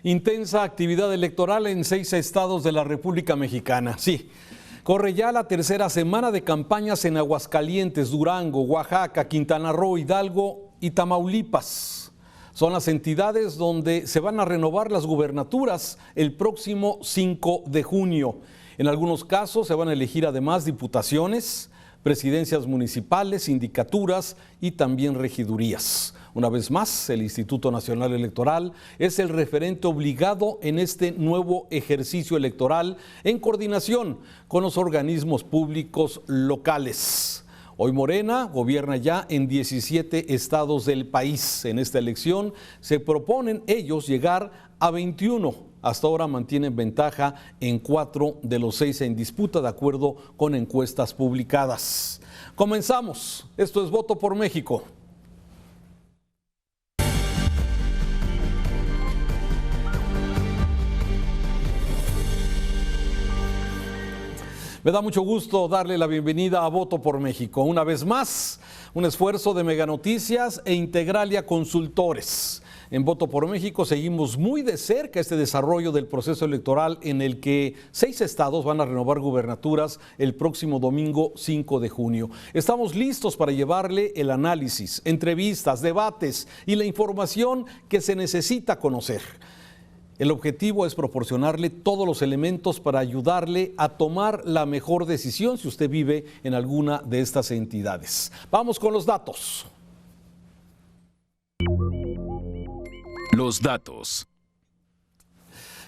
Intensa actividad electoral en 6 estados de la República Mexicana. Sí, corre ya la tercera semana de campañas en Aguascalientes, Durango, Oaxaca, Quintana Roo, Hidalgo y Tamaulipas. Son las entidades donde se van a renovar las gubernaturas el próximo 5 de junio. En algunos casos se van a elegir además diputaciones, presidencias municipales, sindicaturas y también regidurías. Una vez más, el Instituto Nacional Electoral es el referente obligado en este nuevo ejercicio electoral en coordinación con los organismos públicos locales. Hoy Morena gobierna ya en 17 estados del país. En esta elección se proponen ellos llegar a 21. Hasta ahora mantienen ventaja en 4 de los 6 en disputa, de acuerdo con encuestas publicadas. Comenzamos. Esto es Voto por México. Me da mucho gusto darle la bienvenida a Voto por México. Una vez más, un esfuerzo de Mega Noticias e Integralia Consultores. En Voto por México seguimos muy de cerca este desarrollo del proceso electoral en el que 6 estados van a renovar gubernaturas el próximo domingo 5 de junio. Estamos listos para llevarle el análisis, entrevistas, debates y la información que se necesita conocer. El objetivo es proporcionarle todos los elementos para ayudarle a tomar la mejor decisión si usted vive en alguna de estas entidades. Vamos con los datos. Los datos.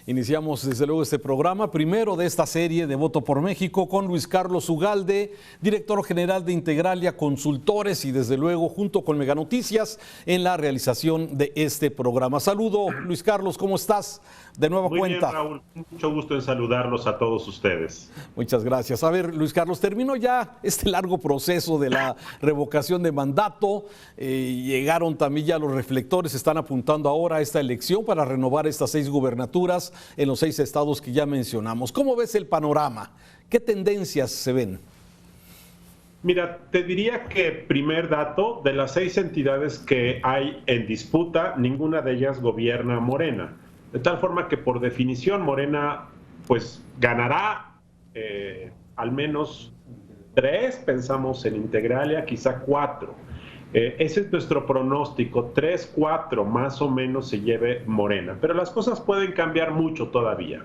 Iniciamos desde luego este programa, primero de esta serie de Voto por México, con Luis Carlos Ugalde, director general de Integralia Consultores y desde luego junto con Mega Noticias en la realización de este programa. Saludo, Luis Carlos, ¿cómo estás? De nueva cuenta. Muy bien, Raúl, mucho gusto en saludarlos a todos ustedes. Muchas gracias. A ver, Luis Carlos, terminó ya este largo proceso de la revocación de mandato. Llegaron también ya los reflectores, están apuntando ahora a esta elección para renovar estas 6 gubernaturas en los 6 estados que ya mencionamos. ¿Cómo ves el panorama? ¿Qué tendencias se ven? Mira, te diría que primer dato, de las 6 entidades que hay en disputa, ninguna de ellas gobierna Morena. De tal forma que por definición Morena pues ganará al menos 3, pensamos en Integralia, quizá 4. Ese es nuestro pronóstico, 3, 4 más o menos se lleve Morena, pero las cosas pueden cambiar mucho todavía.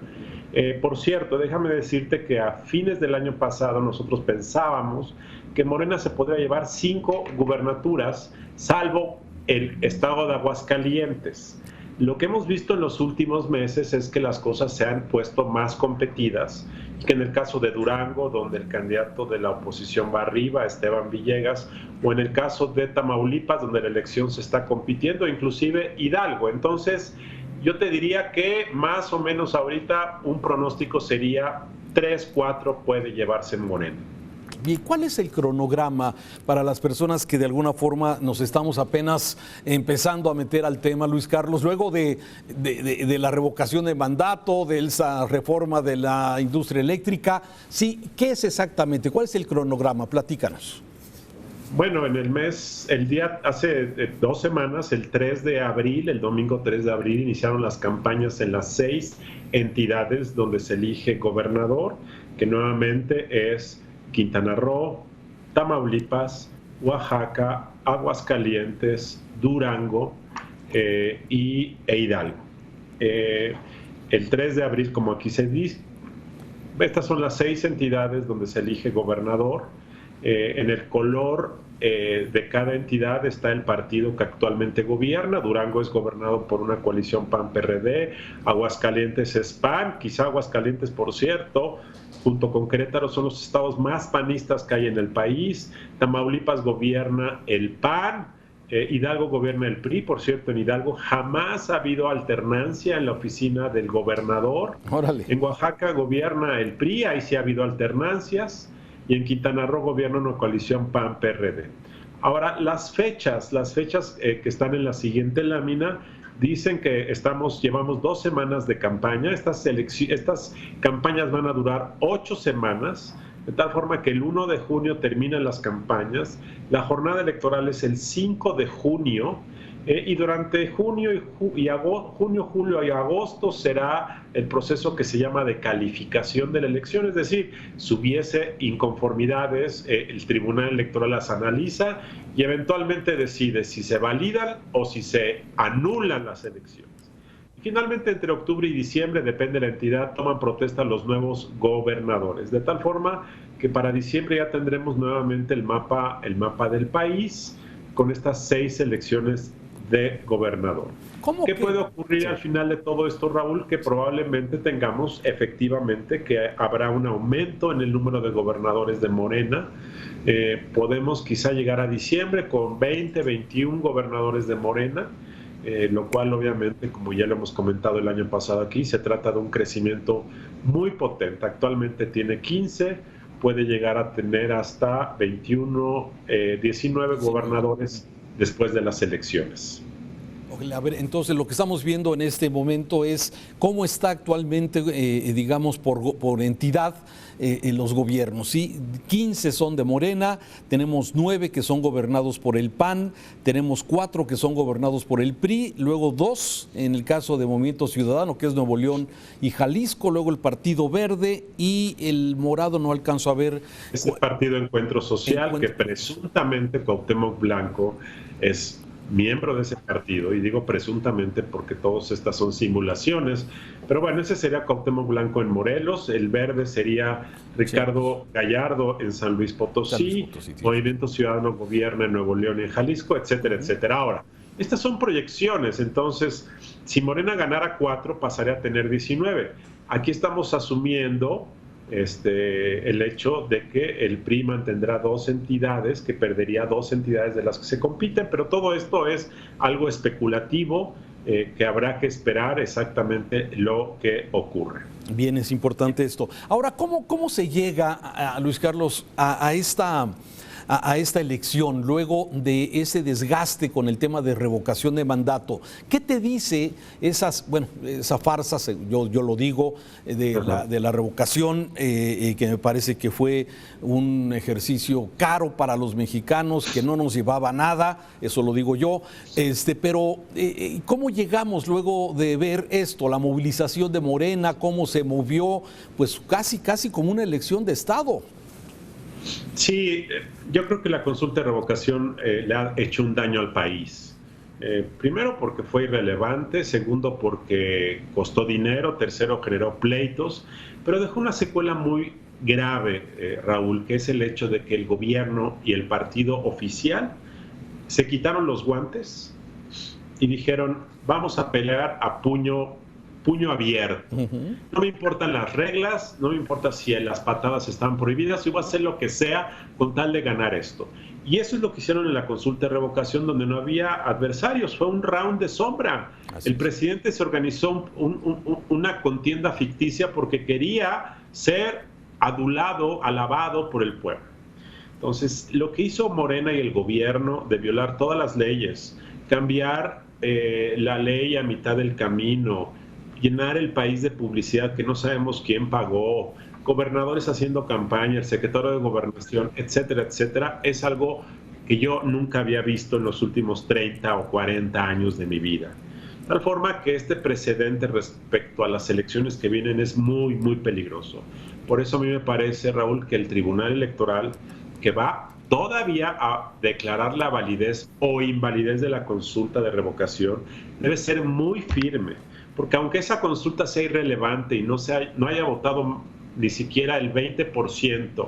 Por cierto, déjame decirte que a fines del año pasado nosotros pensábamos que Morena se podría llevar 5 gubernaturas, salvo el estado de Aguascalientes. Lo que hemos visto en los últimos meses es que las cosas se han puesto más competidas, que en el caso de Durango, donde el candidato de la oposición va arriba, Esteban Villegas, o en el caso de Tamaulipas, donde la elección se está compitiendo, inclusive Hidalgo. Entonces, yo te diría que más o menos ahorita un pronóstico sería 3, 4 puede llevarse en Morena. ¿Y cuál es el cronograma para las personas que de alguna forma nos estamos apenas empezando a meter al tema, Luis Carlos, luego de la revocación de mandato, de esa reforma de la industria eléctrica? Sí, ¿qué es exactamente? ¿Cuál es el cronograma? Platícanos. Bueno, en el mes, hace 2 semanas, el 3 de abril, el domingo 3 de abril, iniciaron las campañas en las 6 entidades donde se elige gobernador, que nuevamente es Quintana Roo, Tamaulipas, Oaxaca, Aguascalientes, Durango e Hidalgo. El 3 de abril, como aquí se dice, estas son las 6 entidades donde se elige gobernador. En el color de cada entidad está el partido que actualmente gobierna. Durango es gobernado por una coalición PAN-PRD, Aguascalientes es PAN, quizá Aguascalientes, por cierto, junto con Querétaro, son los estados más panistas que hay en el país. Tamaulipas gobierna el PAN, Hidalgo gobierna el PRI. Por cierto, en Hidalgo jamás ha habido alternancia en la oficina del gobernador. Órale. En Oaxaca gobierna el PRI, ahí sí ha habido alternancias. Y en Quintana Roo gobierna una coalición PAN-PRD. Ahora, las fechas que están en la siguiente lámina dicen que llevamos 2 semanas de campaña. Estas campañas van a durar 8 semanas, de tal forma que el 1 de junio terminan las campañas. La jornada electoral es el 5 de junio Y durante junio, julio y agosto será el proceso que se llama de calificación de la elección, es decir, si hubiese inconformidades, el Tribunal Electoral las analiza y eventualmente decide si se validan o si se anulan las elecciones. Finalmente, entre octubre y diciembre, depende de la entidad, toman protesta los nuevos gobernadores, de tal forma que para diciembre ya tendremos nuevamente el mapa del país con estas 6 elecciones de gobernador. ¿Qué puede ocurrir al final de todo esto, Raúl? Que probablemente tengamos efectivamente que habrá un aumento en el número de gobernadores de Morena. Podemos quizá llegar a diciembre con 20, 21 gobernadores de Morena. Lo cual obviamente, como ya lo hemos comentado el año pasado aquí, se trata de un crecimiento muy potente. Actualmente tiene 15, puede llegar a tener hasta 21, 19 gobernadores después de las elecciones. A ver, entonces lo que estamos viendo en este momento es cómo está actualmente, digamos, por entidad los gobiernos. ¿Sí? 15 son de Morena, tenemos 9 que son gobernados por el PAN, tenemos 4 que son gobernados por el PRI, luego 2 en el caso de Movimiento Ciudadano, que es Nuevo León y Jalisco, luego el Partido Verde y el morado no alcanzo a ver. Ese Partido Encuentro Social, que presuntamente Cuauhtémoc Blanco es miembro de ese partido, y digo presuntamente porque todas estas son simulaciones, pero bueno, ese sería Cuauhtémoc Blanco en Morelos, el verde sería Ricardo Gallardo en San Luis Potosí, Movimiento Ciudadano gobierna en Nuevo León y en Jalisco, etcétera, etcétera. Ahora, estas son proyecciones, entonces, si Morena ganara 4, pasaría a tener 19. Aquí estamos asumiendo el hecho de que el PRI mantendrá 2 entidades, que perdería 2 entidades de las que se compiten, pero todo esto es algo especulativo que habrá que esperar exactamente lo que ocurre. Bien, es importante esto. Ahora, ¿cómo se llega, Luis Carlos, a esta elección, luego de ese desgaste con el tema de revocación de mandato? ¿Qué te dice esa farsa, yo lo digo, de la revocación, que me parece que fue un ejercicio caro para los mexicanos, que no nos llevaba a nada, eso lo digo yo, pero ¿cómo llegamos luego de ver esto, la movilización de Morena, cómo se movió, pues casi como una elección de Estado? Sí, yo creo que la consulta de revocación le ha hecho un daño al país. Primero porque fue irrelevante, segundo porque costó dinero, tercero generó pleitos, pero dejó una secuela muy grave, Raúl, que es el hecho de que el gobierno y el partido oficial se quitaron los guantes y dijeron, vamos a pelear a puño abierto. No me importan las reglas, no me importa si las patadas están prohibidas, yo voy a hacer lo que sea con tal de ganar esto. Y eso es lo que hicieron en la consulta de revocación, donde no había adversarios, fue un round de sombra. El presidente se organizó una contienda ficticia porque quería ser adulado, alabado por el pueblo. Entonces, lo que hizo Morena y el gobierno de violar todas las leyes, cambiar la ley a mitad del camino, llenar el país de publicidad que no sabemos quién pagó, gobernadores haciendo campaña, el secretario de Gobernación, etcétera, etcétera, es algo que yo nunca había visto en los últimos 30 o 40 años de mi vida. De tal forma que este precedente respecto a las elecciones que vienen es muy, muy peligroso. Por eso a mí me parece, Raúl, que el Tribunal Electoral, que va todavía a declarar la validez o invalidez de la consulta de revocación, debe ser muy firme. Porque aunque esa consulta sea irrelevante y no haya votado ni siquiera el 20%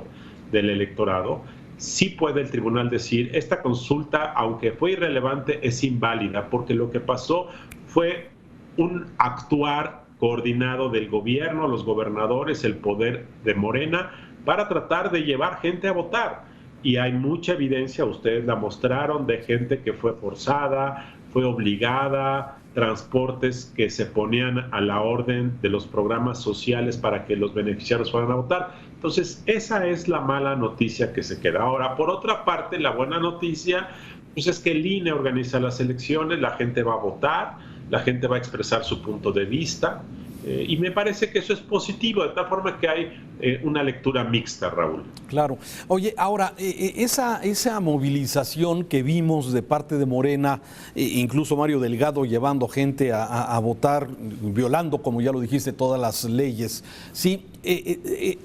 del electorado, sí puede el tribunal decir, esta consulta, aunque fue irrelevante, es inválida, porque lo que pasó fue un actuar coordinado del gobierno, los gobernadores, el poder de Morena, para tratar de llevar gente a votar. Y hay mucha evidencia, ustedes la mostraron, de gente que fue forzada, fue obligada, transportes que se ponían a la orden de los programas sociales para que los beneficiarios fueran a votar. Entonces, esa es la mala noticia que se queda. Ahora, por otra parte, la buena noticia pues es que el INE organiza las elecciones, la gente va a votar, la gente va a expresar su punto de vista Y me parece que eso es positivo, de tal forma que hay una lectura mixta, Raúl. Claro. Oye, ahora, esa movilización que vimos de parte de Morena, incluso Mario Delgado llevando gente a votar, violando, como ya lo dijiste, todas las leyes, ¿sí?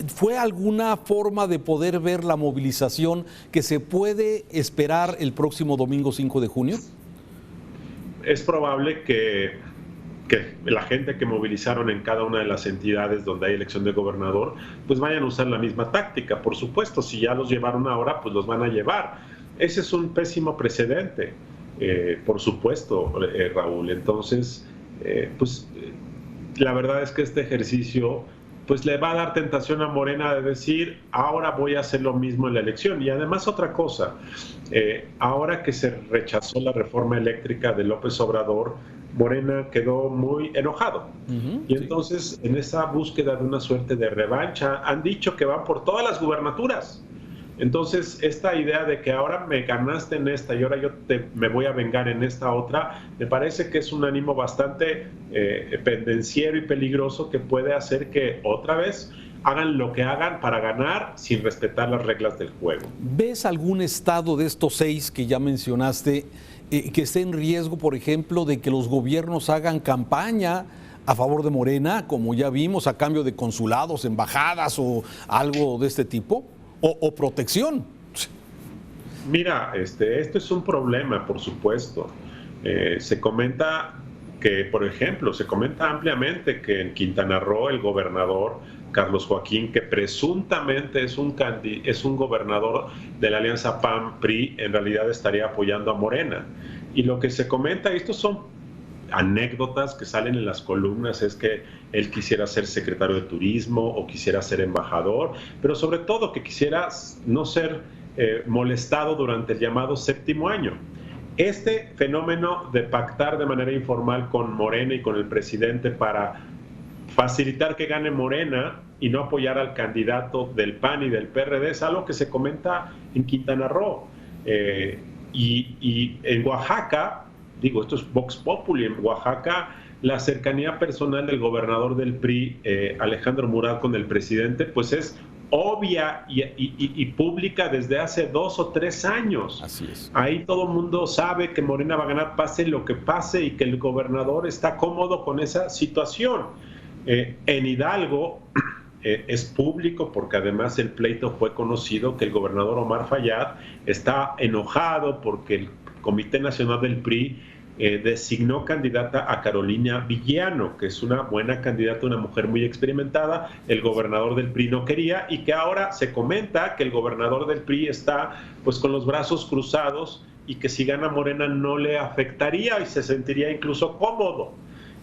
¿Fue alguna forma de poder ver la movilización que se puede esperar el próximo domingo 5 de junio? Es probable que la gente que movilizaron en cada una de las entidades donde hay elección de gobernador, pues vayan a usar la misma táctica. Por supuesto, si ya los llevaron ahora, pues los van a llevar. Ese es un pésimo precedente, por supuesto, Raúl. Entonces, la verdad es que este ejercicio pues le va a dar tentación a Morena de decir, ahora voy a hacer lo mismo en la elección. Y además otra cosa, ahora que se rechazó la reforma eléctrica de López Obrador, Morena quedó muy enojado. Y entonces, en esa búsqueda de una suerte de revancha, han dicho que van por todas las gubernaturas. Entonces, esta idea de que ahora me ganaste en esta y ahora me voy a vengar en esta otra, me parece que es un ánimo bastante pendenciero y peligroso que puede hacer que otra vez hagan lo que hagan para ganar sin respetar las reglas del juego. ¿Ves algún estado de estos 6 que ya mencionaste que esté en riesgo, por ejemplo, de que los gobiernos hagan campaña a favor de Morena, como ya vimos, a cambio de consulados, embajadas o algo de este tipo? ¿O protección? Mira, esto es un problema, por supuesto. Se comenta que, por ejemplo, se comenta ampliamente que en Quintana Roo el gobernador Carlos Joaquín, que presuntamente es un gobernador de la alianza PAN-PRI, en realidad estaría apoyando a Morena. Y lo que se comenta, estos son anécdotas que salen en las columnas, es que él quisiera ser secretario de turismo o quisiera ser embajador, pero sobre todo que quisiera no ser molestado durante el llamado 7º año. Este fenómeno de pactar de manera informal con Morena y con el presidente para facilitar que gane Morena y no apoyar al candidato del PAN y del PRD es algo que se comenta en Quintana Roo. Y en Oaxaca, digo, esto es Vox Populi, en Oaxaca la cercanía personal del gobernador del PRI, Alejandro Murat, con el presidente, pues es obvia y pública desde hace 2 o 3 años. Así es. Ahí todo el mundo sabe que Morena va a ganar pase lo que pase y que el gobernador está cómodo con esa situación. En Hidalgo es público porque además el pleito fue conocido, que el gobernador Omar Fayad está enojado porque el Comité Nacional del PRI designó candidata a Carolina Villano, que es una buena candidata, una mujer muy experimentada. El gobernador del PRI no quería, y que ahora se comenta que el gobernador del PRI está pues con los brazos cruzados y que si gana Morena no le afectaría y se sentiría incluso cómodo.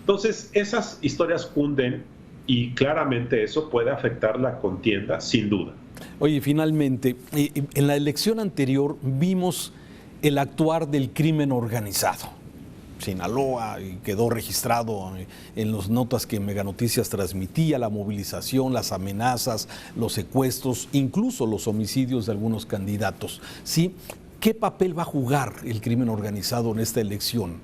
Entonces esas historias cunden y claramente eso puede afectar la contienda, sin duda. Oye, finalmente, en la elección anterior vimos el actuar del crimen organizado. Sinaloa quedó registrado en las notas que Mega Noticias transmitía, la movilización, las amenazas, los secuestros, incluso los homicidios de algunos candidatos. ¿Sí? ¿Qué papel va a jugar el crimen organizado en esta elección?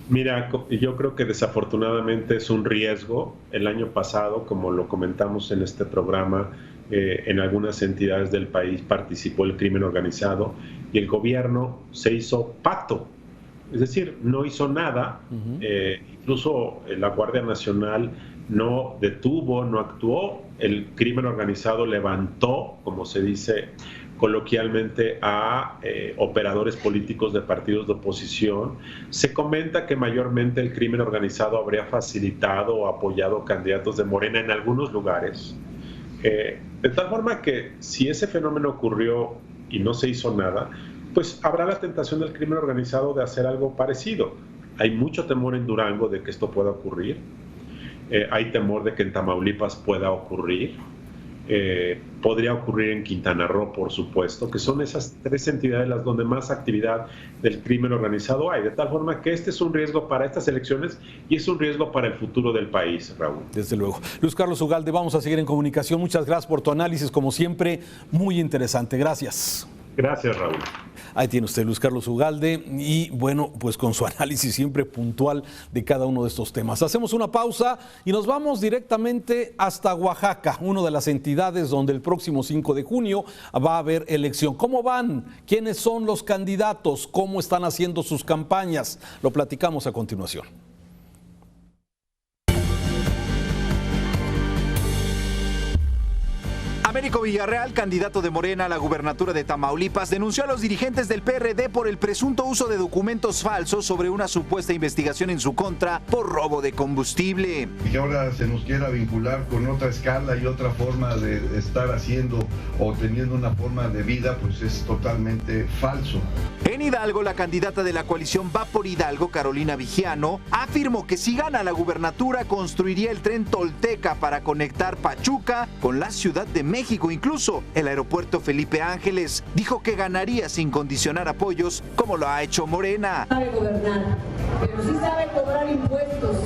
Mira, yo creo que desafortunadamente es un riesgo. El año pasado, como lo comentamos en este programa, en algunas entidades del país participó el crimen organizado y el gobierno se hizo pato. Es decir, no hizo nada. Incluso la Guardia Nacional no detuvo, no actuó. El crimen organizado levantó, como se dice coloquialmente, a operadores políticos de partidos de oposición. Se comenta que mayormente el crimen organizado habría facilitado o apoyado candidatos de Morena en algunos lugares. De tal forma que si ese fenómeno ocurrió y no se hizo nada, pues habrá la tentación del crimen organizado de hacer algo parecido. Hay mucho temor en Durango de que esto pueda ocurrir. Hay temor de que en Tamaulipas pueda ocurrir. Podría ocurrir en Quintana Roo, por supuesto, que son esas 3 entidades las donde más actividad del crimen organizado hay. De tal forma que este es un riesgo para estas elecciones y es un riesgo para el futuro del país, Raúl. Desde luego. Luis Carlos Ugalde, vamos a seguir en comunicación. Muchas gracias por tu análisis, como siempre, muy interesante. Gracias. Gracias, Raúl. Ahí tiene usted, Luis Carlos Ugalde, y bueno, pues con su análisis siempre puntual de cada uno de estos temas. Hacemos una pausa y nos vamos directamente hasta Oaxaca, una de las entidades donde el próximo 5 de junio va a haber elección. ¿Cómo van? ¿Quiénes son los candidatos? ¿Cómo están haciendo sus campañas? Lo platicamos a continuación. Américo Villarreal, candidato de Morena a la gubernatura de Tamaulipas, denunció a los dirigentes del PRD por el presunto uso de documentos falsos sobre una supuesta investigación en su contra por robo de combustible. Que ahora se nos quiera vincular con otra escala y otra forma de estar haciendo o teniendo una forma de vida, pues es totalmente falso. En Hidalgo, la candidata de la coalición Va por Hidalgo, Carolina Vigiano, afirmó que si gana la gubernatura construiría el tren Tolteca para conectar Pachuca con la Ciudad de México, incluso el aeropuerto Felipe Ángeles. Dijo que ganaría sin condicionar apoyos como lo ha hecho Morena. Sabe gobernar, pero sí sabe cobrar impuestos.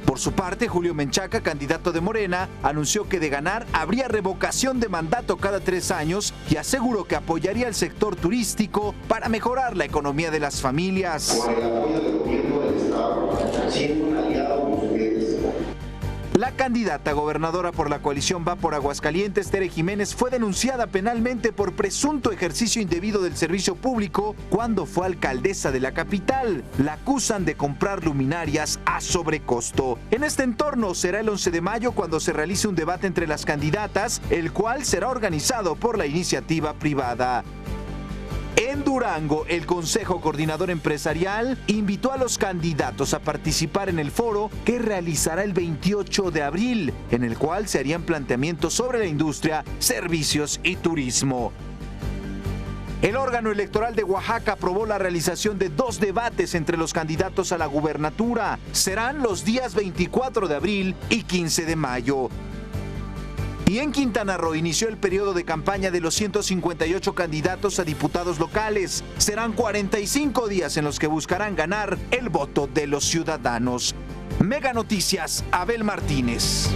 Por su parte, Julio Menchaca, candidato de Morena, anunció que de ganar habría revocación de mandato cada 3 años y aseguró que apoyaría el sector turístico para mejorar la economía de las familias. Con el apoyo del gobierno del Estado, siendo un aliado de ustedes. La candidata gobernadora por la coalición Va por Aguascalientes, Tere Jiménez, fue denunciada penalmente por presunto ejercicio indebido del servicio público cuando fue alcaldesa de la capital. La acusan de comprar luminarias a sobrecosto. En este entorno será el 11 de mayo cuando se realice un debate entre las candidatas, el cual será organizado por la iniciativa privada. En Durango, el Consejo Coordinador Empresarial invitó a los candidatos a participar en el foro que realizará el 28 de abril, en el cual se harían planteamientos sobre la industria, servicios y turismo. El órgano electoral de Oaxaca aprobó la realización de 2 debates entre los candidatos a la gubernatura. Serán los días 24 de abril y 15 de mayo. Y en Quintana Roo inició el periodo de campaña de los 158 candidatos a diputados locales. Serán 45 días en los que buscarán ganar el voto de los ciudadanos. Mega Noticias, Abel Martínez.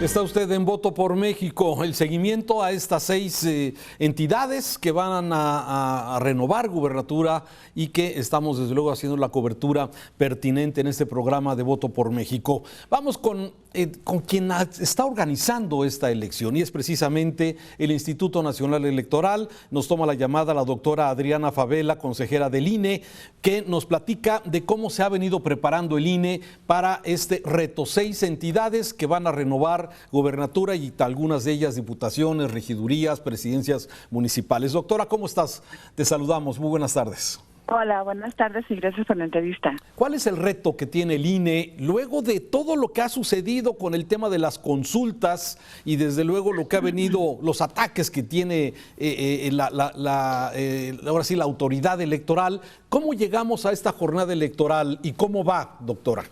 Está usted en Voto por México, el seguimiento a estas 6 entidades que van a renovar gubernatura y que estamos desde luego haciendo la cobertura pertinente en este programa de Voto por México. Vamos con quien está organizando esta elección y es precisamente el Instituto Nacional Electoral. Nos toma la llamada la doctora Adriana Favela, consejera del INE, que nos platica de cómo se ha venido preparando el INE para este reto. 6 entidades que van a renovar gobernatura y algunas de ellas diputaciones, regidurías, presidencias municipales. Doctora, ¿cómo estás? Te saludamos. Muy buenas tardes. Hola, buenas tardes y gracias por la entrevista. ¿Cuál es el reto que tiene el INE luego de todo lo que ha sucedido con el tema de las consultas y desde luego lo que ha venido, los ataques que tiene ahora sí la autoridad electoral? ¿Cómo llegamos a esta jornada electoral y cómo va, doctora?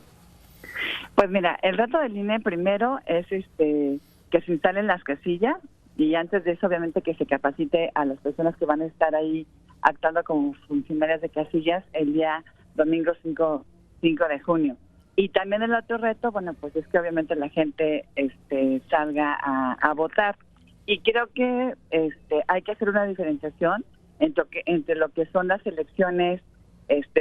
Pues mira, el reto del INE primero es que se instalen las casillas y antes de eso obviamente que se capacite a las personas que van a estar ahí actuando como funcionarias de casillas el día domingo 5 de junio. Y también el otro reto, bueno, pues es que obviamente la gente salga a votar. Y creo que hay que hacer una diferenciación entre lo que son las elecciones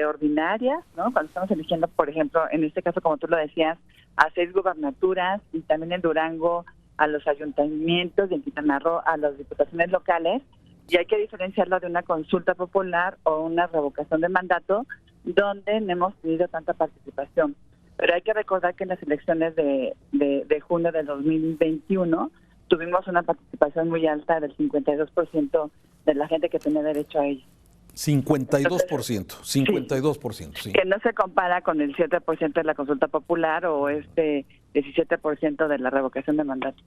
ordinarias, ¿no? Cuando estamos eligiendo, por ejemplo, en este caso, como tú lo decías, a 6 gubernaturas y también en Durango a los ayuntamientos y en Quintana Roo a las diputaciones locales, y hay que diferenciarlo de una consulta popular o una revocación de mandato donde no hemos tenido tanta participación. Pero hay que recordar que en las elecciones de junio del 2021 tuvimos una participación muy alta del 52% de la gente que tenía derecho a ello. 52%, 52%, sí. Que no se compara con el 7% de la consulta popular o 17% de la revocación de mandato.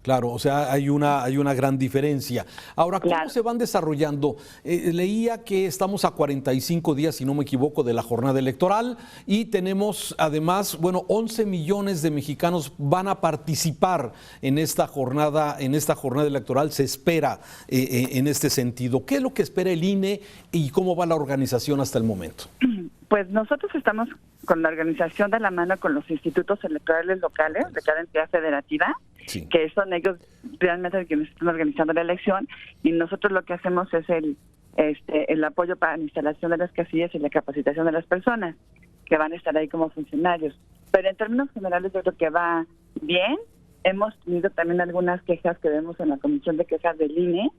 Claro, o sea, hay una gran diferencia. Ahora, ¿cómo Claro. se van desarrollando? Leía que estamos a 45 días, si no me equivoco, de la jornada electoral y tenemos además, 11 millones de mexicanos van a participar en esta jornada electoral. Se espera en este sentido. ¿Qué es lo que espera el INE y cómo va la organización hasta el momento? Pues nosotros estamos con la organización de la mano con los institutos electorales locales de cada entidad federativa, Sí. que son ellos realmente quienes están organizando la elección, y nosotros lo que hacemos es el apoyo para la instalación de las casillas y la capacitación de las personas que van a estar ahí como funcionarios. Pero en términos generales yo creo que va bien. Hemos tenido también algunas quejas que vemos en la Comisión de Quejas del INE,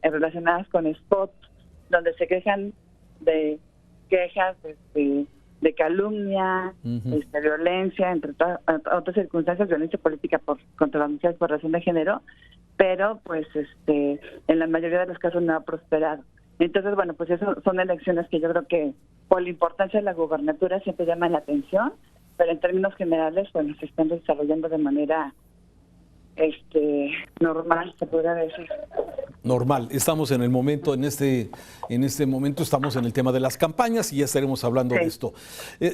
relacionadas con spots, donde se quejan de quejas de calumnia, violencia, entre otras circunstancias, violencia política contra las mujeres por razón de género, pero pues en la mayoría de los casos no ha prosperado. Entonces, pues eso son elecciones que yo creo que por la importancia de la gubernatura siempre llaman la atención, pero en términos generales, se están desarrollando de manera normal, se podría decir. Normal. Estamos en el momento, en este momento estamos en el tema de las campañas y ya estaremos hablando de esto.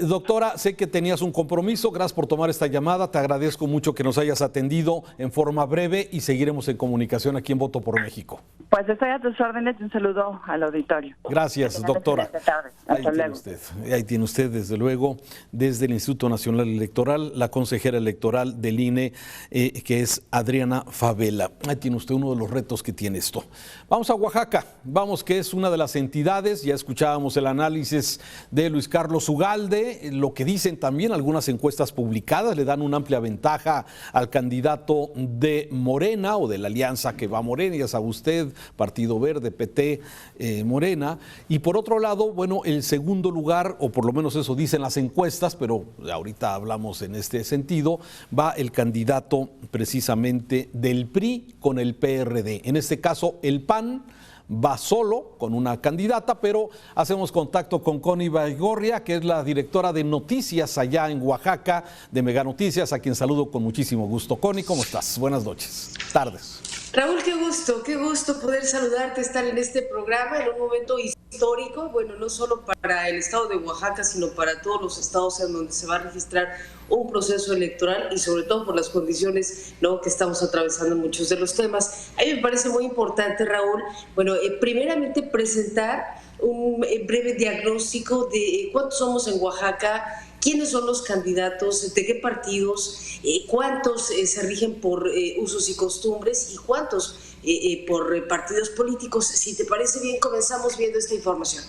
Doctora, sé que tenías un compromiso, gracias por tomar esta llamada, te agradezco mucho que nos hayas atendido en forma breve y seguiremos en comunicación aquí en Voto por México. Pues estoy a tus órdenes y un saludo al auditorio. Gracias, doctora. Ahí tiene usted, desde luego, desde el Instituto Nacional Electoral, la consejera electoral del INE, que es Adriana Favela. Ahí tiene usted uno de los retos que tiene esto. Vamos a Oaxaca, que es una de las entidades, ya escuchábamos el análisis de Luis Carlos Ugalde, lo que dicen también algunas encuestas publicadas, le dan una amplia ventaja al candidato de Morena o de la alianza que va a Morena, ya sabe usted, Partido Verde, PT, Morena, y por otro lado, el segundo lugar, o por lo menos eso dicen las encuestas, pero ahorita hablamos en este sentido, va el candidato precisamente del PRI con el PRD, en este caso el PAN va solo con una candidata, pero hacemos contacto con Connie Baigorria, que es la directora de noticias allá en Oaxaca, de Mega Noticias, a quien saludo con muchísimo gusto. Connie, ¿cómo estás? Buenas noches, tardes. Raúl, qué gusto poder saludarte, estar en este programa en un momento histórico, no solo para el estado de Oaxaca, sino para todos los estados en donde se va a registrar un proceso electoral y sobre todo por las condiciones que estamos atravesando en muchos de los temas. A mí me parece muy importante, Raúl, primeramente presentar un breve diagnóstico de cuántos somos en Oaxaca, quiénes son los candidatos, de qué partidos, cuántos se rigen por usos y costumbres y cuántos por partidos políticos. Si te parece bien, comenzamos viendo esta información.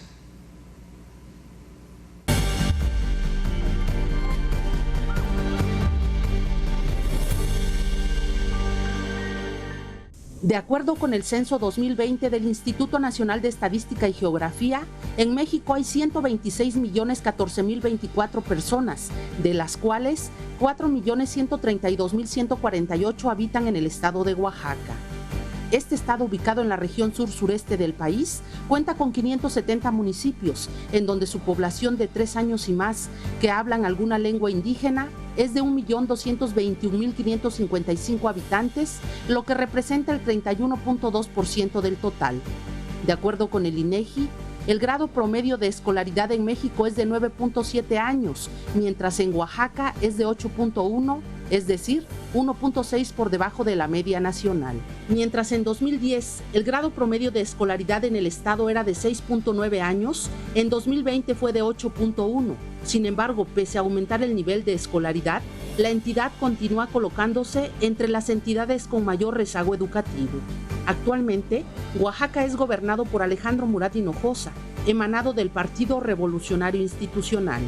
De acuerdo con el Censo 2020 del Instituto Nacional de Estadística y Geografía, en México hay 126.014.024 personas, de las cuales 4.132.148 habitan en el estado de Oaxaca. Este estado, ubicado en la región sur-sureste del país, cuenta con 570 municipios, en donde su población de 3 años y más que hablan alguna lengua indígena es de 1.221.555 habitantes, lo que representa el 31.2% del total. De acuerdo con el INEGI, el grado promedio de escolaridad en México es de 9.7 años, mientras en Oaxaca es de 8.1, es decir, 1.6 por debajo de la media nacional. Mientras en 2010 el grado promedio de escolaridad en el estado era de 6.9 años, en 2020 fue de 8.1. Sin embargo, pese a aumentar el nivel de escolaridad, la entidad continúa colocándose entre las entidades con mayor rezago educativo. Actualmente, Oaxaca es gobernado por Alejandro Murat Hinojosa, emanado del Partido Revolucionario Institucional.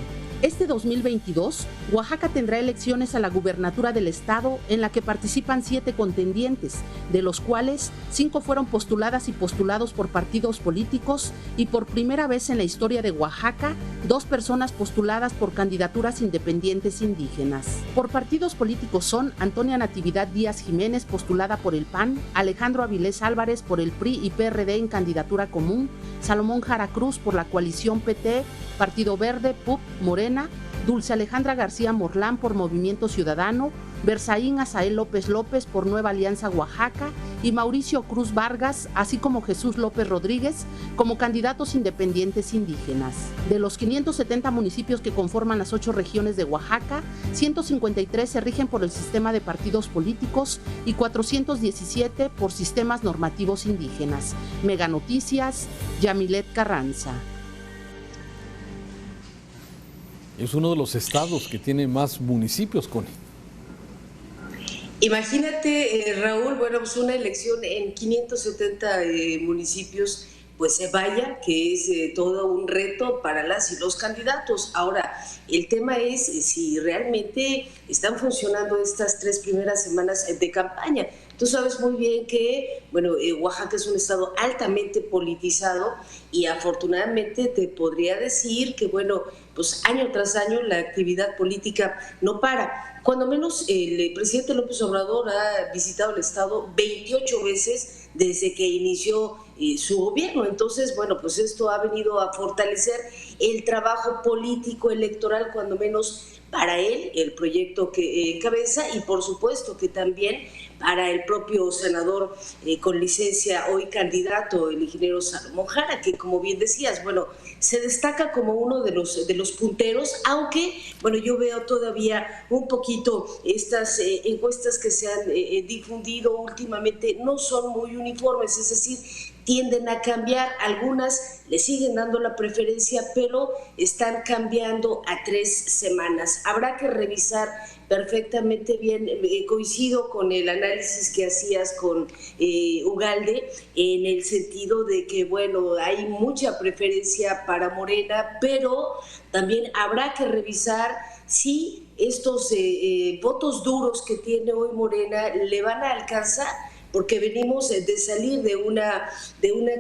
Este 2022, Oaxaca tendrá elecciones a la gubernatura del estado en la que participan 7 contendientes, de los cuales 5 fueron postuladas y postulados por partidos políticos y por primera vez en la historia de Oaxaca, 2 personas postuladas por candidaturas independientes indígenas. Por partidos políticos son Antonia Natividad Díaz Jiménez, postulada por el PAN, Alejandro Avilés Álvarez por el PRI y PRD en candidatura común, Salomón Jara Cruz por la coalición PT, Partido Verde, PUP, Morena, Dulce Alejandra García Morlán por Movimiento Ciudadano, Berzaín Azael López López por Nueva Alianza Oaxaca y Mauricio Cruz Vargas, así como Jesús López Rodríguez, como candidatos independientes indígenas. De los 570 municipios que conforman las 8 regiones de Oaxaca, 153 se rigen por el sistema de partidos políticos y 417 por sistemas normativos indígenas. Mega Noticias, Yamilet Carranza. Es uno de los estados que tiene más municipios, Connie. Imagínate, Raúl, bueno, pues una elección en 570 municipios, pues vaya que es todo un reto para las y los candidatos. Ahora, el tema es si realmente están funcionando estas 3 primeras semanas de campaña. Tú sabes muy bien que, bueno, Oaxaca es un estado altamente politizado y afortunadamente te podría decir que, bueno, pues año tras año la actividad política no para. Cuando menos el presidente López Obrador ha visitado el estado 28 veces desde que inició su gobierno. Entonces, bueno, pues esto ha venido a fortalecer el trabajo político electoral, cuando menos para él, el proyecto que encabeza, y por supuesto que también para el propio senador con licencia, hoy candidato, el ingeniero Salomón Jara, que como bien decías, bueno, se destaca como uno de los punteros, aunque, bueno, yo veo todavía un poquito estas encuestas que se han difundido últimamente, no son muy uniformes, es decir, tienden a cambiar, algunas le siguen dando la preferencia, pero están cambiando a 3 semanas. Habrá que revisar perfectamente bien, coincido con el análisis que hacías con Ugalde, en el sentido de que, bueno, hay mucha preferencia para Morena, pero también habrá que revisar si estos votos duros que tiene hoy Morena le van a alcanzar, porque venimos de salir de una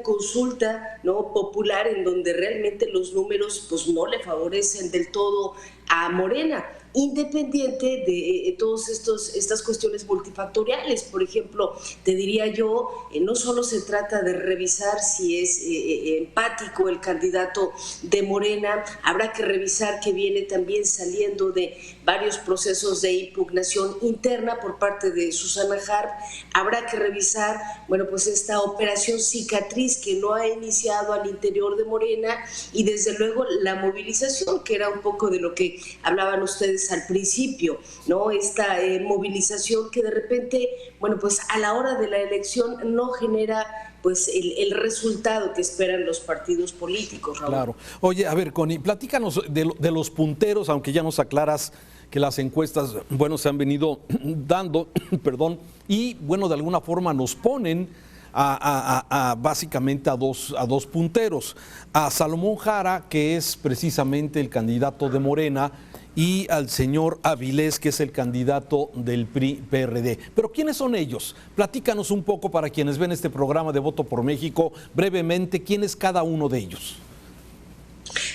consulta, ¿no?, popular, en donde realmente los números pues no le favorecen del todo a Morena, independiente de todas estas cuestiones multifactoriales. Por ejemplo, te diría yo, no solo se trata de revisar si es empático el candidato de Morena, habrá que revisar que viene también saliendo de varios procesos de impugnación interna por parte de Susana Harp, habrá que revisar, bueno, pues esta operación cicatriz que no ha iniciado al interior de Morena, y desde luego la movilización, que era un poco de lo que hablaban ustedes al principio, ¿no? Esta movilización que de repente, bueno, pues a la hora de la elección no genera pues el resultado que esperan los partidos políticos, Raúl. Claro. Oye, a ver, Connie, platícanos de los punteros, aunque ya nos aclaras que las encuestas, bueno, se han venido dando, perdón, y bueno, de alguna forma nos ponen básicamente a dos punteros, a Salomón Jara, que es precisamente el candidato de Morena, y al señor Avilés, que es el candidato del PRI-PRD. Pero ¿quiénes son ellos? Platícanos un poco para quienes ven este programa de Voto por México, brevemente, ¿quién es cada uno de ellos?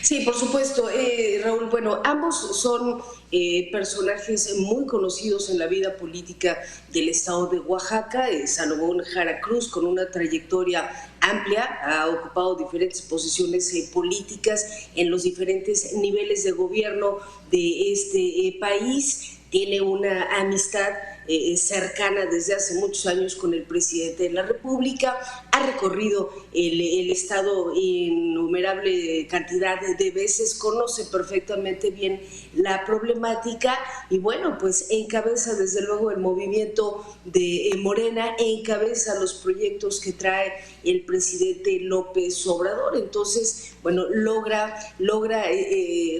Sí, por supuesto, Raúl. Bueno, ambos son personajes muy conocidos en la vida política del estado de Oaxaca. Salomón Jara Cruz, con una trayectoria amplia, ha ocupado diferentes posiciones políticas en los diferentes niveles de gobierno de este país. Tiene una amistad cercana desde hace muchos años con el presidente de la República, ha recorrido el estado innumerable cantidad de veces, conoce perfectamente bien la problemática y bueno, pues encabeza desde luego el movimiento de Morena, encabeza los proyectos que trae el presidente López Obrador. Entonces, bueno, logra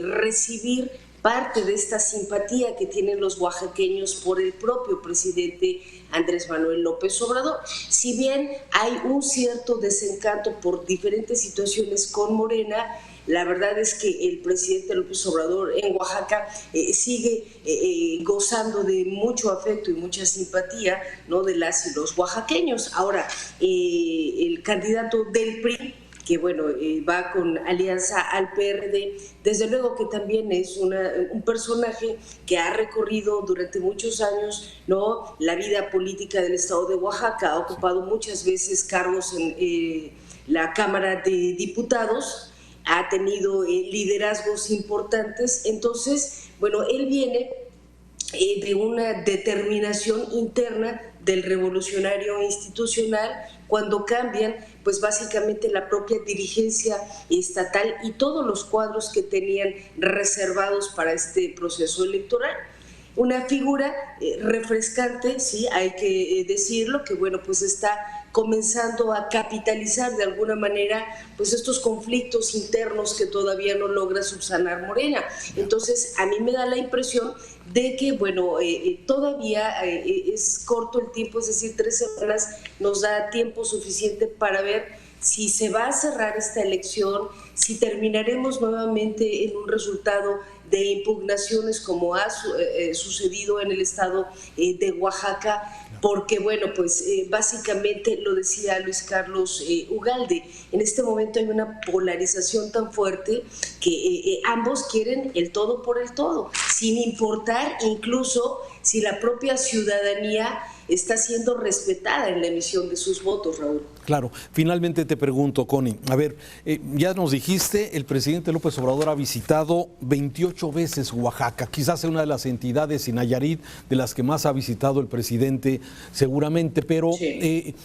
recibir parte de esta simpatía que tienen los oaxaqueños por el propio presidente Andrés Manuel López Obrador. Si bien hay un cierto desencanto por diferentes situaciones con Morena, la verdad es que el presidente López Obrador en Oaxaca sigue gozando de mucho afecto y mucha simpatía, ¿no?, de las y los oaxaqueños. Ahora, el candidato del PRI, que bueno, va con alianza al PRD, desde luego que también es un personaje que ha recorrido durante muchos años, ¿no?, la vida política del estado de Oaxaca, ha ocupado muchas veces cargos en la Cámara de Diputados, ha tenido liderazgos importantes. Entonces, bueno, él viene de una determinación interna del revolucionario institucional cuando cambian pues básicamente la propia dirigencia estatal y todos los cuadros que tenían reservados para este proceso electoral. Una figura refrescante, sí, hay que decirlo, que bueno, pues está comenzando a capitalizar de alguna manera pues estos conflictos internos que todavía no logra subsanar Morena. Entonces a mí me da la impresión de que bueno, todavía es corto el tiempo, es decir, 3 semanas nos da tiempo suficiente para ver si se va a cerrar esta elección, si terminaremos nuevamente en un resultado de impugnaciones como ha sucedido en el estado de Oaxaca, porque bueno, pues básicamente lo decía Luis Carlos Ugalde, en este momento hay una polarización tan fuerte que ambos quieren el todo por el todo, sin importar incluso si la propia ciudadanía está siendo respetada en la emisión de sus votos, Raúl. Claro, finalmente te pregunto, Connie, a ver, ya nos dijiste, el presidente López Obrador ha visitado 28 veces Oaxaca, quizás sea una de las entidades en Nayarit de las que más ha visitado el presidente seguramente, pero sí.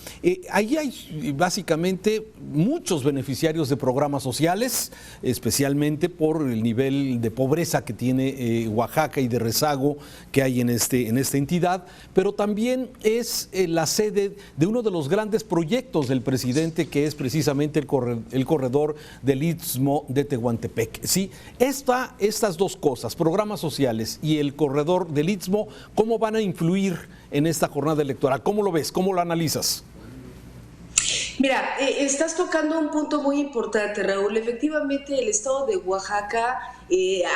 Ahí hay básicamente muchos beneficiarios de programas sociales, especialmente por el nivel de pobreza que tiene Oaxaca y de rezago que hay en esta entidad, pero también es la sede de uno de los grandes proyectos del presidente, que es precisamente el corredor del Istmo de Tehuantepec. Sí, estas dos cosas, programas sociales y el corredor del Istmo, ¿cómo van a influir en esta jornada electoral? ¿Cómo lo ves? ¿Cómo lo analizas? Mira, estás tocando un punto muy importante, Raúl. Efectivamente, el estado de Oaxaca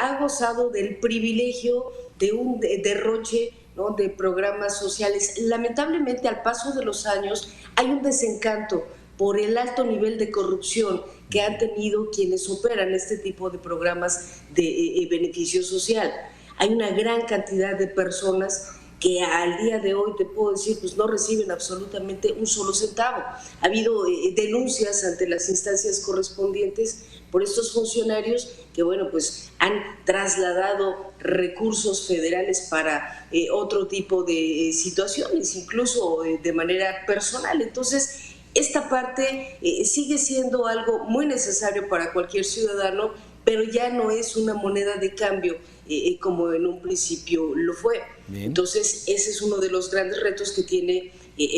ha gozado del privilegio de un derroche, ¿no?, de programas sociales. Lamentablemente, al paso de los años, hay un desencanto por el alto nivel de corrupción que han tenido quienes operan este tipo de programas de beneficio social. Hay una gran cantidad de personas que al día de hoy, te puedo decir, pues no reciben absolutamente un solo centavo. Ha habido denuncias ante las instancias correspondientes por estos funcionarios que, bueno, pues han trasladado recursos federales para otro tipo de situaciones, incluso de manera personal. Entonces, esta parte sigue siendo algo muy necesario para cualquier ciudadano, pero ya no es una moneda de cambio como en un principio lo fue. Bien. Entonces, ese es uno de los grandes retos que tiene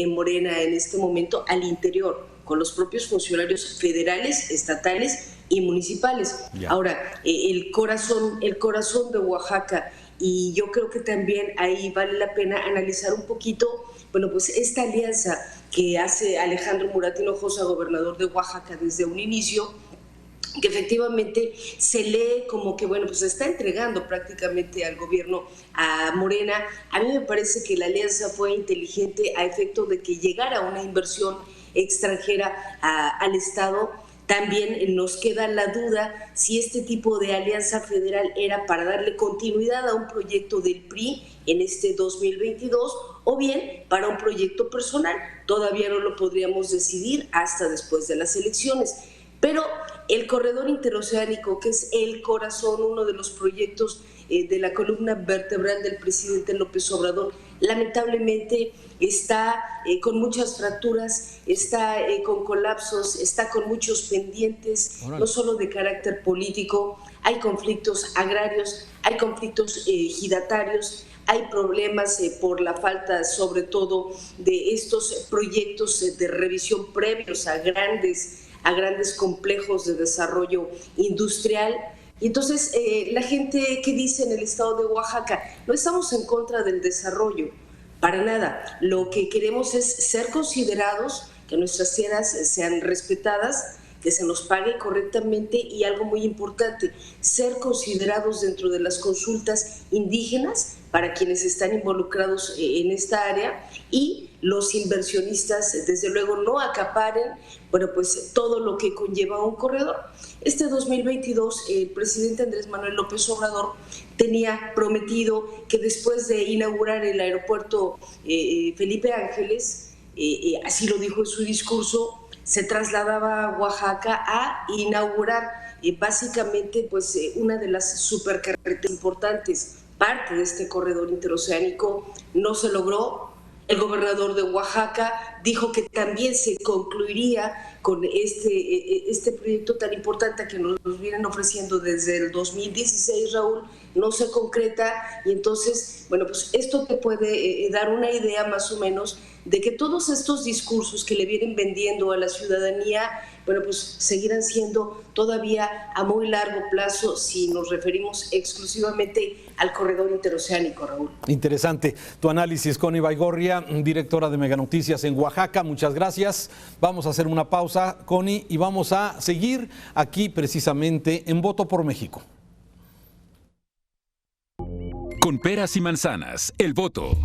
Morena en este momento al interior, con los propios funcionarios federales, estatales y municipales. Ya. Ahora, el corazón de Oaxaca, y yo creo que también ahí vale la pena analizar un poquito, bueno, pues esta alianza que hace Alejandro Murat Hinojosa, gobernador de Oaxaca, desde un inicio, que efectivamente se lee como que, bueno, pues se está entregando prácticamente al gobierno a Morena. A mí me parece que la alianza fue inteligente a efecto de que llegara una inversión extranjera al Estado. También nos queda la duda si este tipo de alianza federal era para darle continuidad a un proyecto del PRI en este 2022 o bien para un proyecto personal. Todavía no lo podríamos decidir hasta después de las elecciones. Pero el corredor interoceánico, que es el corazón, uno de los proyectos de la columna vertebral del presidente López Obrador, lamentablemente está con muchas fracturas, está con colapsos, está con muchos pendientes, no solo de carácter político, hay conflictos agrarios, hay conflictos ejidatarios, hay problemas por la falta, sobre todo, de estos proyectos de revisión previos a grandes complejos de desarrollo industrial. Y entonces la gente que dice en el estado de Oaxaca, no estamos en contra del desarrollo, para nada. Lo que queremos es ser considerados, que nuestras tierras sean respetadas, que se nos pague correctamente y algo muy importante, ser considerados dentro de las consultas indígenas para quienes están involucrados en esta área y los inversionistas, desde luego, no acaparen, bueno, pues todo lo que conlleva un corredor. Este 2022, el presidente Andrés Manuel López Obrador tenía prometido que después de inaugurar el aeropuerto Felipe Ángeles, así lo dijo en su discurso, se trasladaba a Oaxaca a inaugurar básicamente pues una de las supercarreteras importantes parte de este corredor interoceánico no se logró. El gobernador de Oaxaca dijo que también se concluiría con este proyecto tan importante que nos vienen ofreciendo desde el 2016, Raúl, no se concreta, y entonces, bueno, pues esto te puede dar una idea más o menos de que todos estos discursos que le vienen vendiendo a la ciudadanía, bueno, pues seguirán siendo todavía a muy largo plazo si nos referimos exclusivamente al corredor interoceánico, Raúl. Interesante tu análisis, Connie Baigorria, directora de Mega Noticias en Oaxaca. Muchas gracias. Vamos a hacer una pausa, Connie, y vamos a seguir aquí precisamente en Voto por México. Con peras y manzanas, el voto.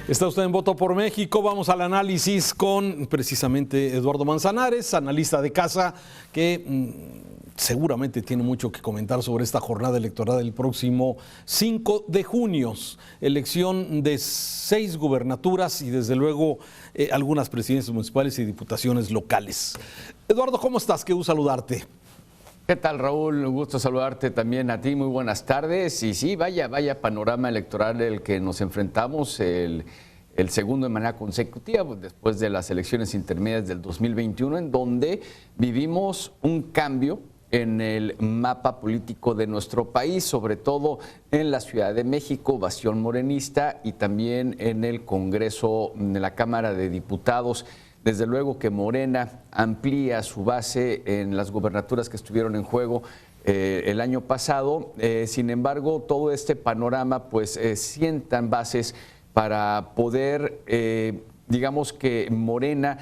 Está usted en Voto por México. Vamos al análisis con precisamente Eduardo Manzanares, analista de casa, que seguramente tiene mucho que comentar sobre esta jornada electoral del próximo 5 de junio. Elección de 6 gubernaturas y desde luego algunas presidencias municipales y diputaciones locales. Eduardo, ¿cómo estás? Qué gusto saludarte. ¿Qué tal, Raúl? Un gusto saludarte también a ti. Muy buenas tardes. Y sí, vaya panorama electoral el que nos enfrentamos, el segundo de manera consecutiva, después de las elecciones intermedias del 2021, en donde vivimos un cambio en el mapa político de nuestro país, sobre todo en la Ciudad de México, bastión morenista, y también en el Congreso de la Cámara de Diputados. Desde luego que Morena amplía su base en las gubernaturas que estuvieron en juego el año pasado. Sin embargo, todo este panorama pues sientan bases para poder, digamos que Morena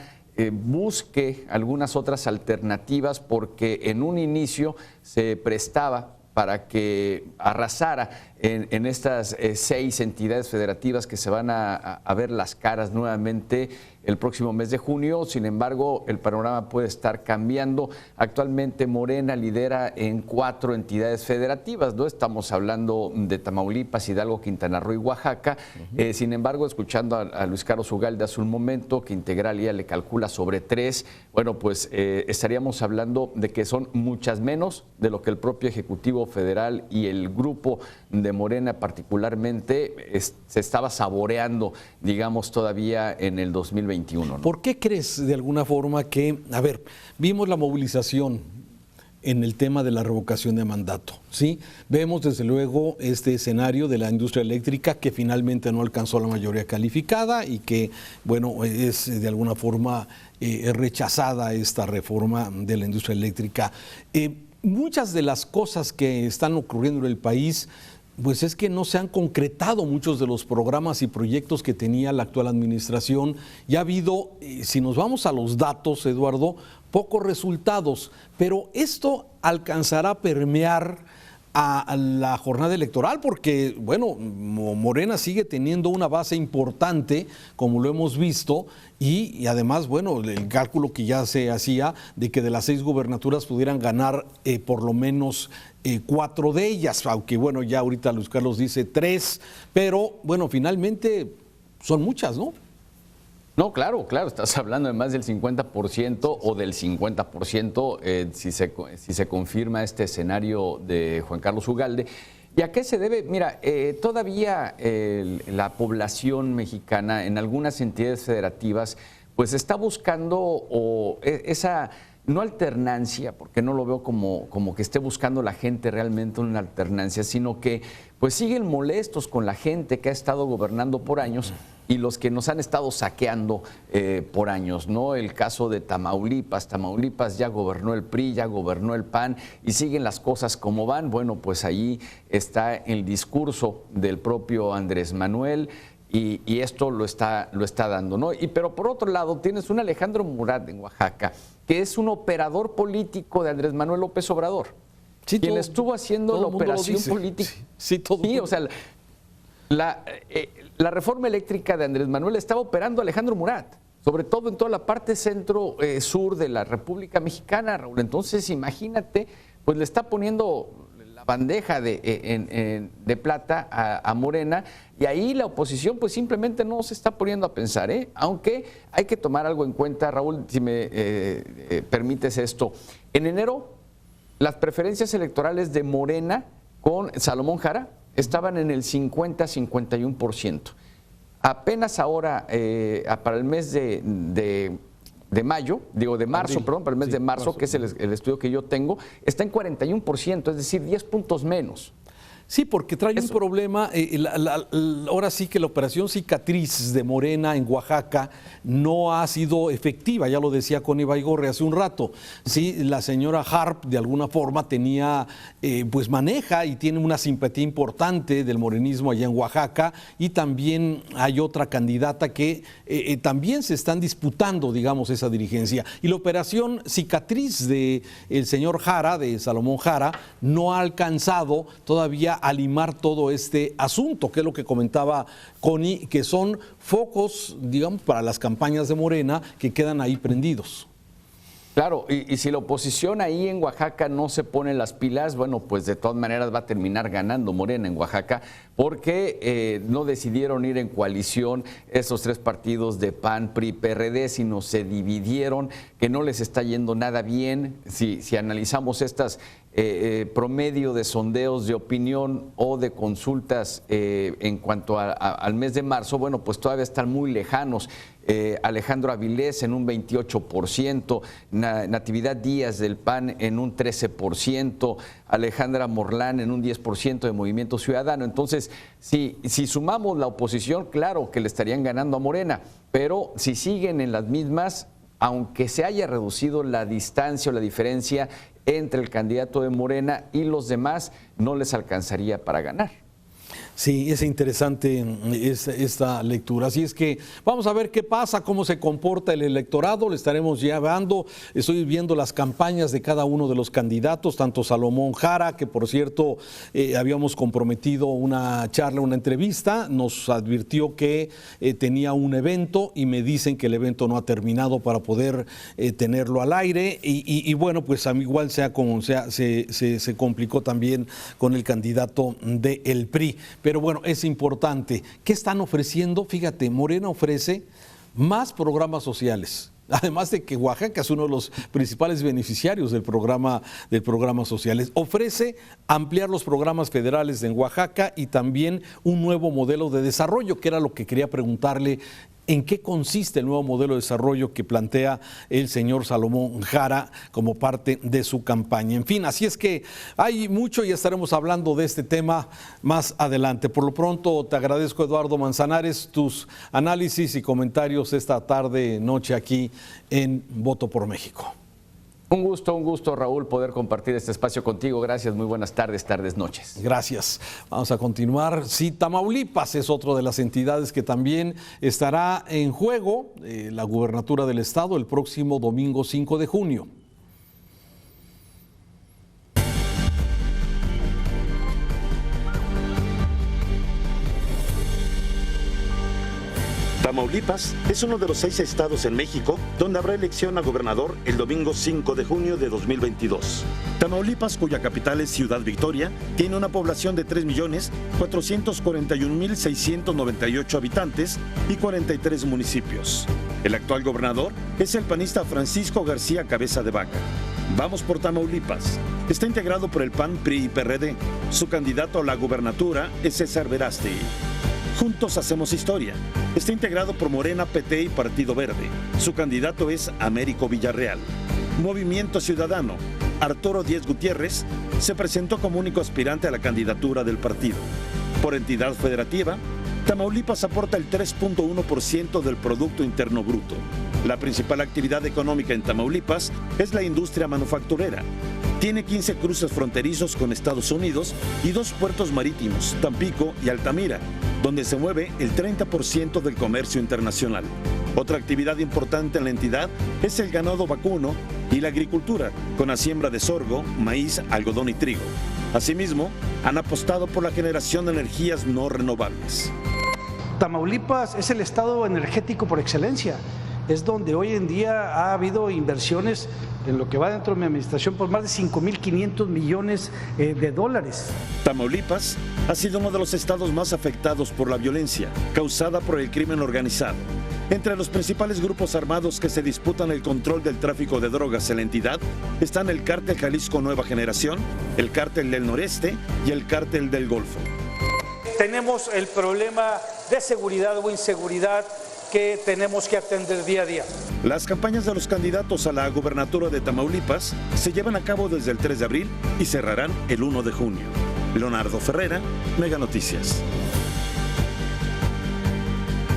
busque algunas otras alternativas, porque en un inicio se prestaba para que arrasara en estas 6 entidades federativas que se van a ver las caras nuevamente el próximo mes de junio. Sin embargo, el panorama puede estar cambiando. Actualmente Morena lidera en 4 entidades federativas, ¿no? Estamos hablando de Tamaulipas, Hidalgo, Quintana Roo y Oaxaca. Sin embargo, escuchando a Luis Carlos Ugalde hace un momento, que Integralia le calcula sobre 3, bueno, pues estaríamos hablando de que son muchas menos de lo que el propio Ejecutivo Federal y el grupo de Morena particularmente se estaba saboreando, digamos, todavía en el 2021, ¿no? ¿Por qué crees de alguna forma que, vimos la movilización en el tema de la revocación de mandato, ¿sí? Vemos desde luego este escenario de la industria eléctrica que finalmente no alcanzó la mayoría calificada y que, bueno, es de alguna forma rechazada esta reforma de la industria eléctrica. Muchas de las cosas que están ocurriendo en el país, pues es que no se han concretado muchos de los programas y proyectos que tenía la actual administración. Ya ha habido, si nos vamos a los datos, Eduardo, pocos resultados, pero esto alcanzará a permear a la jornada electoral, porque, bueno, Morena sigue teniendo una base importante, como lo hemos visto, y además, bueno, el cálculo que ya se hacía de que de las 6 gubernaturas pudieran ganar por lo menos 4 de ellas, aunque, bueno, ya ahorita Luis Carlos dice 3, pero, bueno, finalmente son muchas, ¿no? No, claro, estás hablando de más del 50% o del 50% si se confirma este escenario de Juan Carlos Ugalde. ¿Y a qué se debe? Mira, todavía la población mexicana en algunas entidades federativas pues está buscando esa no alternancia, porque no lo veo como que esté buscando la gente realmente una alternancia, sino que pues siguen molestos con la gente que ha estado gobernando por años y los que nos han estado saqueando por años, ¿no? El caso de Tamaulipas ya gobernó el PRI, ya gobernó el PAN y siguen las cosas como van. Bueno, pues ahí está el discurso del propio Andrés Manuel. Y esto lo está dando, ¿no? Pero por otro lado, tienes un Alejandro Murat en Oaxaca, que es un operador político de Andrés Manuel López Obrador, quien estuvo haciendo la operación política. Sí, o sea, la reforma eléctrica de Andrés Manuel estaba operando Alejandro Murat, sobre todo en toda la parte centro-sur de la República Mexicana, Raúl. Entonces, imagínate, pues le está poniendo la bandeja de plata a Morena, y ahí la oposición pues simplemente no se está poniendo a pensar, aunque hay que tomar algo en cuenta, Raúl, si me permites esto. En enero, las preferencias electorales de Morena con Salomón Jara estaban en el 50-51%. Apenas ahora, para el mes de marzo, para el mes de marzo, que es el estudio que yo tengo, está en 41%, es decir, 10 puntos menos. Sí, porque trae un problema, ahora sí que la operación cicatriz de Morena en Oaxaca no ha sido efectiva, ya lo decía Connie Baigorria hace un rato. Sí, la señora Harp de alguna forma pues maneja y tiene una simpatía importante del morenismo allá en Oaxaca, y también hay otra candidata que también se están disputando, digamos, esa dirigencia. Y la operación cicatriz del señor Jara, de Salomón Jara, no ha alcanzado todavía a limar todo este asunto, que es lo que comentaba Connie, que son focos, digamos, para las campañas de Morena que quedan ahí prendidos. Claro, y si la oposición ahí en Oaxaca no se pone las pilas, bueno, pues de todas maneras va a terminar ganando Morena en Oaxaca, porque no decidieron ir en coalición esos tres partidos de PAN, PRI, PRD, sino se dividieron, que no les está yendo nada bien. Si analizamos estas promedio de sondeos de opinión o de consultas en cuanto al mes de marzo, bueno, pues todavía están muy lejanos. Alejandro Avilés en un 28%, Natividad Díaz del PAN en un 13%, Alejandra Morlán en un 10% de Movimiento Ciudadano. Entonces, si sumamos la oposición, claro que le estarían ganando a Morena, pero si siguen en las mismas, aunque se haya reducido la distancia o la diferencia entre el candidato de Morena y los demás, no les alcanzaría para ganar. Sí, es interesante esta lectura. Así es que vamos a ver qué pasa, cómo se comporta el electorado. Le estaremos llevando, estoy viendo las campañas de cada uno de los candidatos, tanto Salomón Jara, que por cierto habíamos comprometido una charla, una entrevista, nos advirtió que tenía un evento y me dicen que el evento no ha terminado para poder tenerlo al aire. Y bueno, pues a mí igual se complicó también con el candidato del PRI. Pero bueno, es importante. ¿Qué están ofreciendo? Fíjate, Morena ofrece más programas sociales. Además de que Oaxaca es uno de los principales beneficiarios del programa sociales. Ofrece ampliar los programas federales en Oaxaca y también un nuevo modelo de desarrollo, que era lo que quería preguntarle. ¿En qué consiste el nuevo modelo de desarrollo que plantea el señor Salomón Jara como parte de su campaña? En fin, así es que hay mucho y estaremos hablando de este tema más adelante. Por lo pronto, te agradezco, Eduardo Manzanares, tus análisis y comentarios esta tarde, noche aquí en Voto por México. Un gusto, Raúl, poder compartir este espacio contigo. Gracias, muy buenas tardes, noches. Gracias. Vamos a continuar. Sí, Tamaulipas es otra de las entidades que también estará en juego, la gubernatura del estado, el próximo domingo 5 de junio. Tamaulipas es uno de los 6 estados en México donde habrá elección a gobernador el domingo 5 de junio de 2022. Tamaulipas, cuya capital es Ciudad Victoria, tiene una población de 3.441.698 habitantes y 43 municipios. El actual gobernador es el panista Francisco García Cabeza de Vaca. Vamos por Tamaulipas. Está integrado por el PAN, PRI y PRD. Su candidato a la gubernatura es César Verástegui. Juntos hacemos historia. Está integrado por Morena, PT y Partido Verde. Su candidato es Américo Villarreal. Movimiento Ciudadano, Arturo Díez Gutiérrez, se presentó como único aspirante a la candidatura del partido. Por entidad federativa, Tamaulipas aporta el 3.1% del Producto Interno Bruto. La principal actividad económica en Tamaulipas es la industria manufacturera. Tiene 15 cruces fronterizos con Estados Unidos y 2 puertos marítimos, Tampico y Altamira, donde se mueve el 30% del comercio internacional. Otra actividad importante en la entidad es el ganado vacuno y la agricultura, con la siembra de sorgo, maíz, algodón y trigo. Asimismo, han apostado por la generación de energías no renovables. Tamaulipas es el estado energético por excelencia. Es donde hoy en día ha habido inversiones en lo que va dentro de mi administración por más de 5.500 millones de dólares. Tamaulipas ha sido uno de los estados más afectados por la violencia causada por el crimen organizado. Entre los principales grupos armados que se disputan el control del tráfico de drogas en la entidad están el Cártel Jalisco Nueva Generación, el Cártel del Noreste y el Cártel del Golfo. Tenemos el problema de seguridad o inseguridad que tenemos que atender día a día. Las campañas de los candidatos a la gubernatura de Tamaulipas se llevan a cabo desde el 3 de abril y cerrarán el 1 de junio. Leonardo Ferrera, Mega Noticias.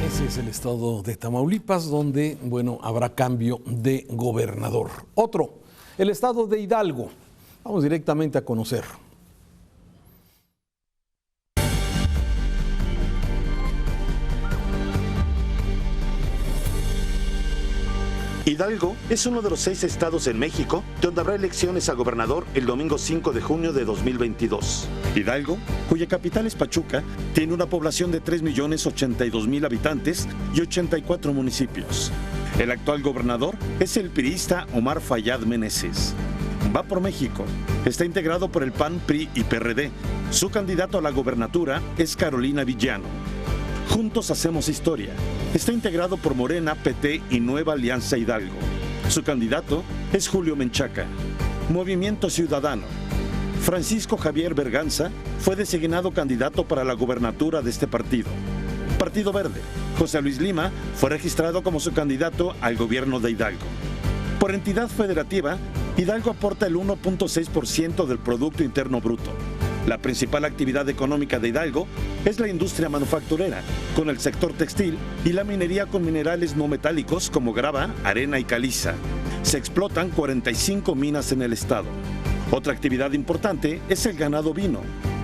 Ese es el estado de Tamaulipas, donde, bueno, habrá cambio de gobernador. Otro, el estado de Hidalgo. Vamos directamente a conocer. Hidalgo es uno de los 6 estados en México donde habrá elecciones a gobernador el domingo 5 de junio de 2022. Hidalgo, cuya capital es Pachuca, tiene una población de 3.082.000 habitantes y 84 municipios. El actual gobernador es el priista Omar Fayad Meneses. Va por México. Está integrado por el PAN, PRI y PRD. Su candidato a la gobernatura es Carolina Villano. Juntos hacemos historia. Está integrado por Morena, PT y Nueva Alianza Hidalgo. Su candidato es Julio Menchaca. Movimiento Ciudadano. Francisco Javier Berganza fue designado candidato para la gobernatura de este partido. Partido Verde. José Luis Lima fue registrado como su candidato al gobierno de Hidalgo. Por entidad federativa, Hidalgo aporta el 1.6% del Producto Interno Bruto. La principal actividad económica de Hidalgo es la industria manufacturera, con el sector textil y la minería con minerales no metálicos como grava, arena y caliza. Se explotan 45 minas en el estado. Otra actividad importante es el ganado vino.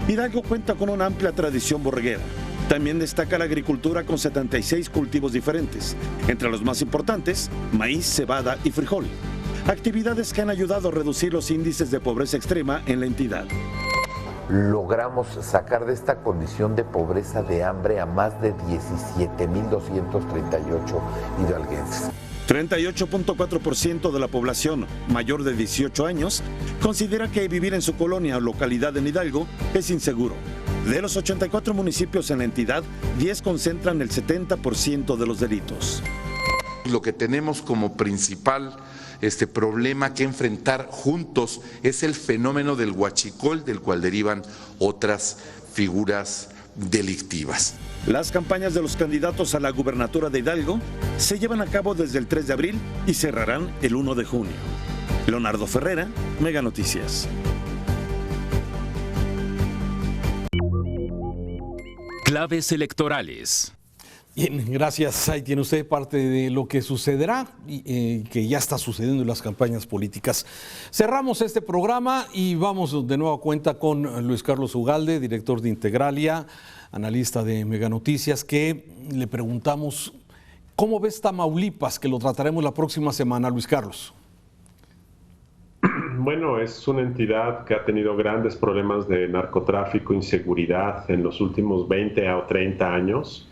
Hidalgo cuenta con una amplia tradición borreguera. También destaca la agricultura con 76 cultivos diferentes, entre los más importantes, maíz, cebada y frijol. Actividades que han ayudado a reducir los índices de pobreza extrema en la entidad. Logramos sacar de esta condición de pobreza, de hambre, a más de 17.238 hidalguenses. 38.4% de la población mayor de 18 años considera que vivir en su colonia o localidad en Hidalgo es inseguro. De los 84 municipios en la entidad, 10 concentran el 70% de los delitos. Lo que tenemos como principal problema que enfrentar juntos es el fenómeno del huachicol, del cual derivan otras figuras delictivas. Las campañas de los candidatos a la gubernatura de Hidalgo se llevan a cabo desde el 3 de abril y cerrarán el 1 de junio. Leonardo Ferrera, Mega Noticias. Claves electorales. Bien, gracias. Ahí tiene usted parte de lo que sucederá y que ya está sucediendo en las campañas políticas. Cerramos este programa y vamos de nuevo a cuenta con Luis Carlos Ugalde, director de Integralia, analista de Mega Noticias, que le preguntamos cómo ves Tamaulipas, que lo trataremos la próxima semana, Luis Carlos. Bueno, es una entidad que ha tenido grandes problemas de narcotráfico, inseguridad en los últimos 20 o 30 años.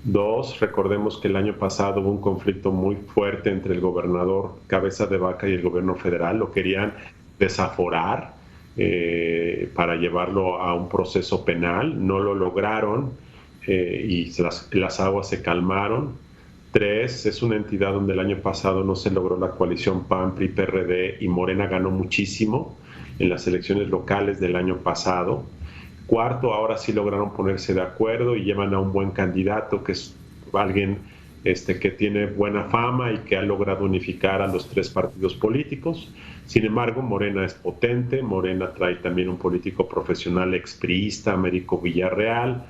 2, recordemos que el año pasado hubo un conflicto muy fuerte entre el gobernador Cabeza de Vaca y el gobierno federal. Lo querían desaforar para llevarlo a un proceso penal. No lo lograron y las aguas se calmaron. 3, es una entidad donde el año pasado no se logró la coalición PAN, PRI, PRD y Morena ganó muchísimo en las elecciones locales del año pasado. 4, ahora sí lograron ponerse de acuerdo y llevan a un buen candidato, que es alguien que tiene buena fama y que ha logrado unificar a los tres partidos políticos. Sin embargo, Morena es potente, Morena trae también un político profesional expriista, Américo Villarreal,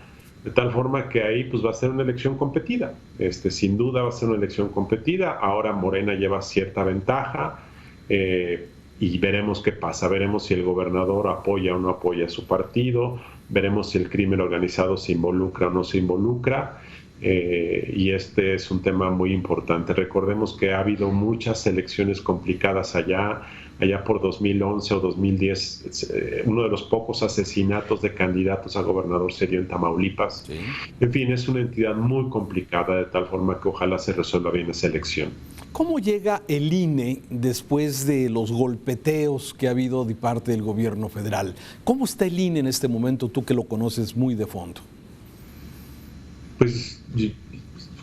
de tal forma que ahí pues va a ser una elección competida. Sin duda va a ser una elección competida. Ahora Morena lleva cierta ventaja y veremos qué pasa. Veremos si el gobernador apoya o no apoya a su partido, veremos si el crimen organizado se involucra o no se involucra. Y este es un tema muy importante. Recordemos que ha habido muchas elecciones complicadas allá por 2011 o 2010, uno de los pocos asesinatos de candidatos a gobernador se dio en Tamaulipas. Sí. En fin, es una entidad muy complicada, de tal forma que ojalá se resuelva bien esa elección. ¿Cómo llega el INE después de los golpeteos que ha habido de parte del gobierno federal? ¿Cómo está el INE en este momento, tú que lo conoces muy de fondo? Pues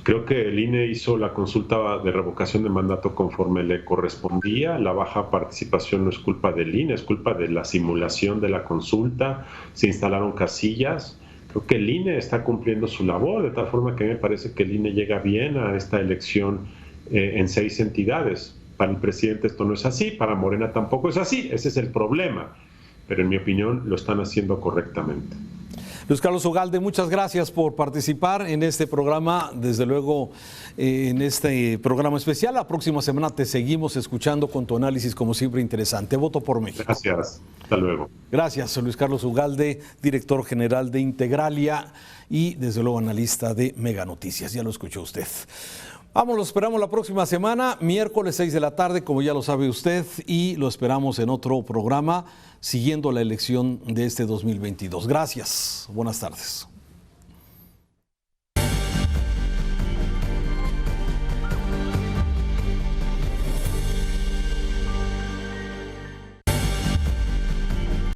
creo que el INE hizo la consulta de revocación de mandato conforme le correspondía. La baja participación no es culpa del INE, es culpa de la simulación de la consulta. Se instalaron casillas. Creo que el INE está cumpliendo su labor, de tal forma que me parece que el INE llega bien a esta elección en 6 entidades. Para el presidente esto no es así, para Morena tampoco es así. Ese es el problema. Pero en mi opinión lo están haciendo correctamente. Luis Carlos Ugalde, muchas gracias por participar en este programa, desde luego en este programa especial. La próxima semana te seguimos escuchando con tu análisis, como siempre, interesante. Voto por México. Gracias, hasta luego. Gracias, Luis Carlos Ugalde, director general de Integralia y desde luego analista de Mega Noticias. Ya lo escuchó usted. Vamos, lo esperamos la próxima semana, miércoles 6 de la tarde, como ya lo sabe usted, y lo esperamos en otro programa siguiendo la elección de este 2022. Gracias, buenas tardes.